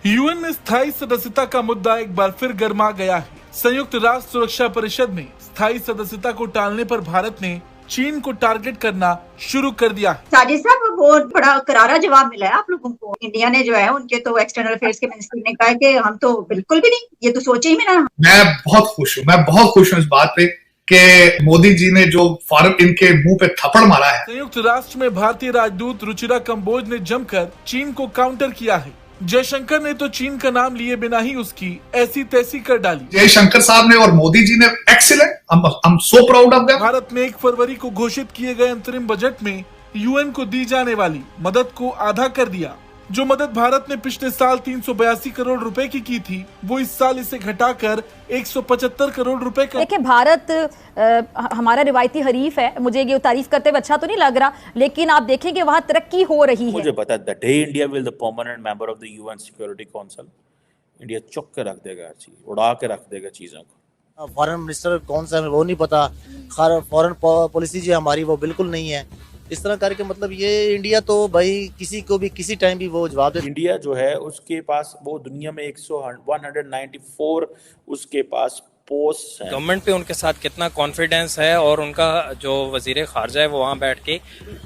UN में स्थायी सदस्यता का मुद्दा एक बार फिर गर्मा गया है। संयुक्त राष्ट्र सुरक्षा परिषद में स्थायी सदस्यता को टालने पर भारत ने चीन को टारगेट करना शुरू कर दिया है। साजिद साहब, वो बड़ा करारा जवाब मिला है आप लोगों को। इंडिया ने जो है, उनके तो एक्सटर्नल अफेयर्स के मिनिस्टर ने कहा कि हम तो बिल्कुल भी नहीं, ये तो सोचे ही में ना। मैं बहुत खुश हूँ इस बात पे कि मोदी जी ने जो फौरन इनके मुंह पे थप्पड़ मारा है। संयुक्त राष्ट्र में भारतीय राजदूत रुचिरा कंबोज ने जमकर चीन को काउंटर किया है। जयशंकर ने तो चीन का नाम लिए बिना ही उसकी ऐसी तैसी कर डाली। जयशंकर साहब ने और मोदी जी ने excellent, I'm so proud of them। Bharat में 1 फरवरी को घोषित किए गए अंतरिम बजट में यूएन को दी जाने वाली मदद को आधा कर दिया। जो मदद भारत ने पिछले साल 382 करोड़ रुपए की थी, वो इस साल इसे घटाकर 175 करोड़ रुपए कर। देखिए, भारत हमारा रिवायती हरीफ है। मुझे ये तारीफ करते हुए अच्छा तो नहीं लग रहा, लेकिन आप देखेंगे वहां तरक्की हो रही है। मुझे पता है the day India will the permanent member of the UN security council, India चुक के रख देगा, हर चीज उड़ा के रख देगा चीजों को। फॉरेन मिनिस्टर कौन सा है वो नहीं पता, फॉरेन पॉलिसी जो हमारी वो बिल्कुल नहीं है। इस तरह करके मतलब ये इंडिया तो भाई किसी को भी किसी टाइम भी वो जवाब दे। इंडिया जो है उसके पास वो दुनिया में 194 उसके पास पोस्ट है। गवर्नमेंट पे उनके साथ कितना कॉन्फिडेंस है, और उनका जो वजीर खारजा है वो वहाँ बैठ के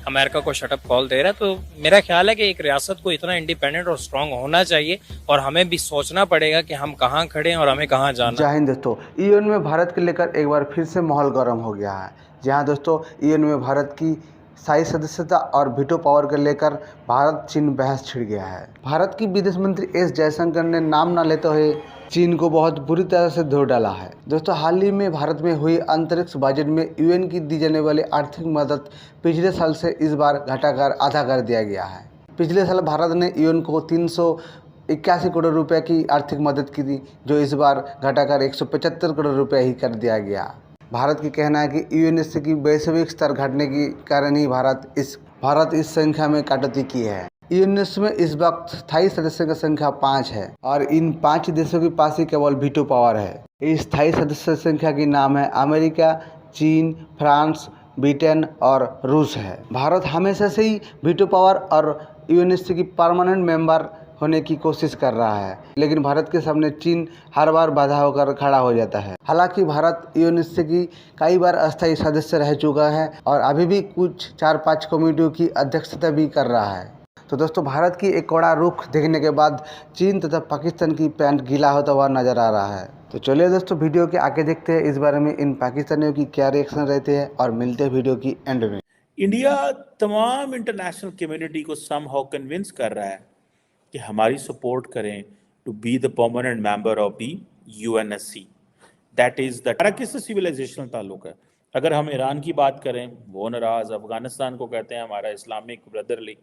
अमेरिका को शटअप कॉल दे रहा है। तो मेरा ख्याल है कि एक रियासत को इतना इंडिपेंडेंट और स्ट्रांग होना चाहिए, और हमें भी सोचना पड़ेगा कि हम कहाँ खड़े हैं और हमें कहाँ जाना। जय हिंद दोस्तों, यूएन में भारत के लेकर एक बार फिर से माहौल गर्म हो गया है। जहाँ दोस्तों यूएन में भारत की स्थायी सदस्यता और वीटो पावर को लेकर भारत चीन बहस छिड़ गया है। भारत की विदेश मंत्री एस जयशंकर ने नाम न लेते हुए चीन को बहुत बुरी तरह से धो डाला है। दोस्तों, हाल ही में भारत में हुई अंतरिक्ष बजट में यूएन की दी जाने वाली आर्थिक मदद पिछले साल से इस बार घटाकर आधा कर दिया गया है। पिछले साल भारत ने यूएन को 381 करोड़ रुपए की आर्थिक मदद की थी, जो इस बार घटाकर 175 करोड़ रुपए ही कर दिया गया। भारत की कहना है कि यूएनएससी की वैश्विक स्तर घटने के कारण ही भारत इस संख्या में कटौती की है। यूएनएससी में इस वक्त स्थायी सदस्यों की संख्या 5 है, और इन 5 देशों के पास ही केवल वीटो पावर है। इस स्थायी सदस्य संख्या की नाम है अमेरिका, चीन, फ्रांस, ब्रिटेन और रूस है। भारत हमेशा से ही वीटो पावर और यूएनएससी की परमानेंट मेंबर होने की कोशिश कर रहा है, लेकिन भारत के सामने चीन हर बार बाधा होकर खड़ा हो जाता है। हालांकि भारत यूएनएससी की कई बार अस्थायी सदस्य रह चुका है और अभी भी कुछ 4-5 कमेटियों की अध्यक्षता भी कर रहा है। तो दोस्तों, भारत की एक कड़ा रुख देखने के बाद चीन तथा पाकिस्तान की पैंट गीला होता हुआ नजर आ रहा है। तो चलिए दोस्तों, वीडियो के आगे देखते हैं इस बारे में इन पाकिस्तानियों की क्या रिएक्शन रहते हैं, और मिलते हैं वीडियो की एंड में। इंडिया तमाम इंटरनेशनल कम्युनिटी को समहाउ कन्विंस कर रहा है कि हमारी सपोर्ट करें to be the permanent member of the UNSC. That is the किससे सिविलाइजेशनल ताल्लुक है। अगर हम ईरान की बात करें, वो नाराज। अफगानिस्तान को कहते हैं हमारा इस्लामिक ब्रदरली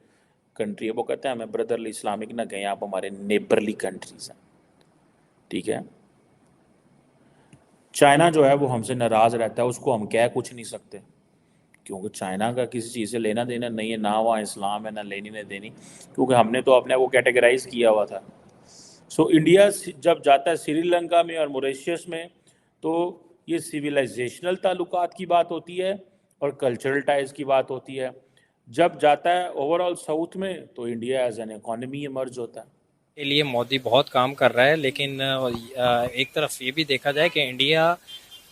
कंट्री है, वो कहते हैं हमें ब्रदरली इस्लामिक ना कहें, आप हमारे नेबरली कंट्रीज हैं, ठीक है। चाइना जो है वो हमसे नाराज रहता है, उसको हम कह कुछ नहीं सकते, क्योंकि चाइना का किसी चीज़ से लेना देना नहीं है, ना वहाँ इस्लाम है, ना लेनी ना देनी, क्योंकि हमने तो अपने वो कैटेगराइज किया हुआ था। सो इंडिया जब जाता है श्रीलंका में और मॉरिशस में, तो ये सिविलाइजेशनल ताल्लुकात की बात होती है और कल्चरल टाइज की बात होती है। जब जाता है ओवरऑल साउथ में, तो India as an economy emerge होता है। के लिए मोदी बहुत काम कर रहा है, लेकिन एक तरफ ये भी देखा जाए कि इंडिया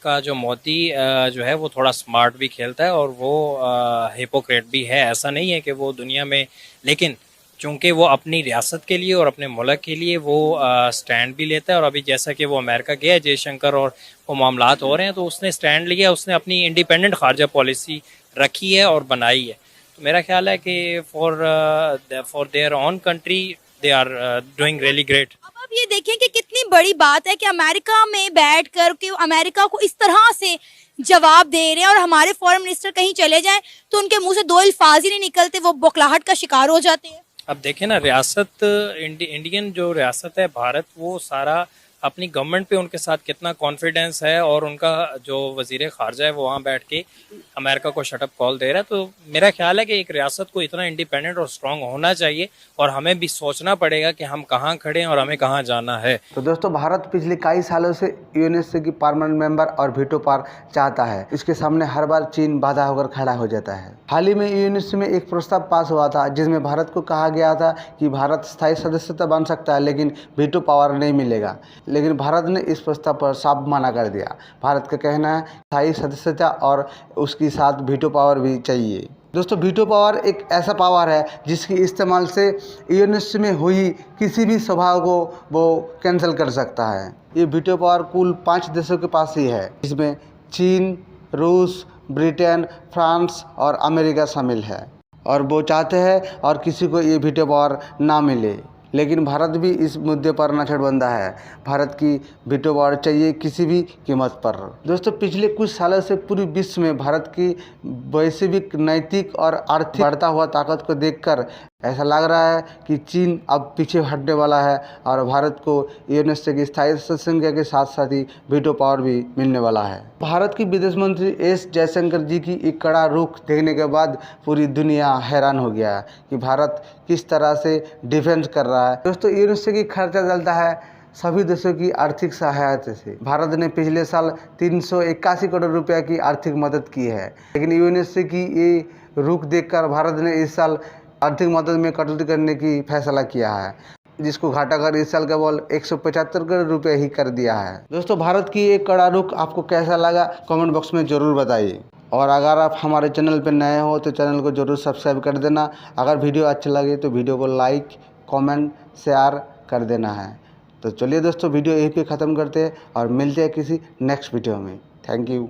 का जो मोदी जो है वो थोड़ा स्मार्ट भी खेलता है, और वो हिपोक्रेट भी है। ऐसा नहीं है कि वो दुनिया में, लेकिन चूंकि वो अपनी रियासत के लिए और अपने मुल्क के लिए वो स्टैंड भी लेता है। और अभी जैसा कि वो अमेरिका गया है, जयशंकर, और वो मामलात हो रहे हैं, तो उसने स्टैंड लिया, उसने अपनी इंडिपेंडेंट खारजा पॉलिसी रखी है और बनाई है। तो मेरा ख्याल है कि for their own country they are doing really great. अब आप ये देखें कि कितनी बड़ी बात है कि अमेरिका में बैठ कर के अमेरिका को इस तरह से जवाब दे रहे हैं, और हमारे फॉरेन मिनिस्टर कहीं चले जाएं तो उनके मुंह से 2 अल्फाज ही नहीं निकलते, वो बौखलाहट का शिकार हो जाते हैं। अब देखें ना, रियासत इंडियन जो रियासत है भारत, वो सारा अपनी गवर्नमेंट पे उनके साथ कितना कॉन्फिडेंस है और उनका जो वजीर खारजा है वो वहाँ बैठ के अमेरिका को शटअप कॉल दे रहा है। तो मेरा ख्याल है कि एक रियासत को इतना इंडिपेंडेंट और स्ट्रांग होना चाहिए और हमें भी सोचना पड़ेगा कि हम कहाँ खड़े हैं और हमें कहाँ जाना है। तो दोस्तों, भारत पिछले कई सालों से यूएनएससी की परमानेंट मेंबर और वीटो पावर चाहता है। इसके सामने हर बार चीन बाधा होकर खड़ा हो जाता है। हाल ही में यूएनएससी में एक प्रस्ताव पास हुआ था जिसमें भारत को कहा गया था कि भारत स्थायी सदस्यता बन सकता है लेकिन वीटो पावर नहीं मिलेगा, लेकिन भारत ने इस प्रस्ताव पर साफ मना कर दिया। भारत का कहना है स्थायी सदस्यता और उसके साथ वीटो पावर भी चाहिए। दोस्तों, वीटो पावर एक ऐसा पावर है जिसके इस्तेमाल से यूएनएससी में हुई किसी भी सभा को वो कैंसिल कर सकता है। ये वीटो पावर कुल 5 देशों के पास ही है, जिसमें चीन, रूस, ब्रिटेन, फ्रांस और अमेरिका शामिल है और वो चाहते हैं और किसी को ये वीटो पावर ना मिले। लेकिन भारत भी इस मुद्दे पर नज़रबंदा है। भारत की वीटो पावर चाहिए किसी भी कीमत पर। दोस्तों, पिछले कुछ सालों से पूरे विश्व में भारत की वैश्विक नैतिक और आर्थिक बढ़ता हुआ ताकत को देखकर ऐसा लग रहा है कि चीन अब पीछे हटने वाला है और भारत को यूएनएससी की स्थायी संख्या के साथ साथ ही वीटो पावर भी मिलने वाला है। भारत की विदेश मंत्री एस जयशंकर जी की एक कड़ा रुख देखने के बाद पूरी दुनिया हैरान हो गया है कि भारत किस तरह से डिफेंस कर रहा है। दोस्तों, यूएनएससी की खर्चा चलता है सभी देशों की आर्थिक सहायता से। भारत ने पिछले साल 381 करोड़ रुपया की आर्थिक मदद की है, लेकिन यूएनएससी की ये रुख देखकर भारत ने इस साल आर्थिक मदद में कटौती करने की फैसला किया है, जिसको घटाकर इस साल केवल 175 करोड़ रुपये ही कर दिया है। दोस्तों, भारत की एक कड़ा रुख आपको कैसा लगा कमेंट बॉक्स में ज़रूर बताइए और अगर आप हमारे चैनल पर नए हो तो चैनल को ज़रूर सब्सक्राइब कर देना। अगर वीडियो अच्छा लगे तो वीडियो को लाइक, कमेंट, शेयर कर देना है। तो चलिए दोस्तों, वीडियो यहीं पे ख़त्म करते हैं और मिलते हैं किसी नेक्स्ट वीडियो में। Thank you.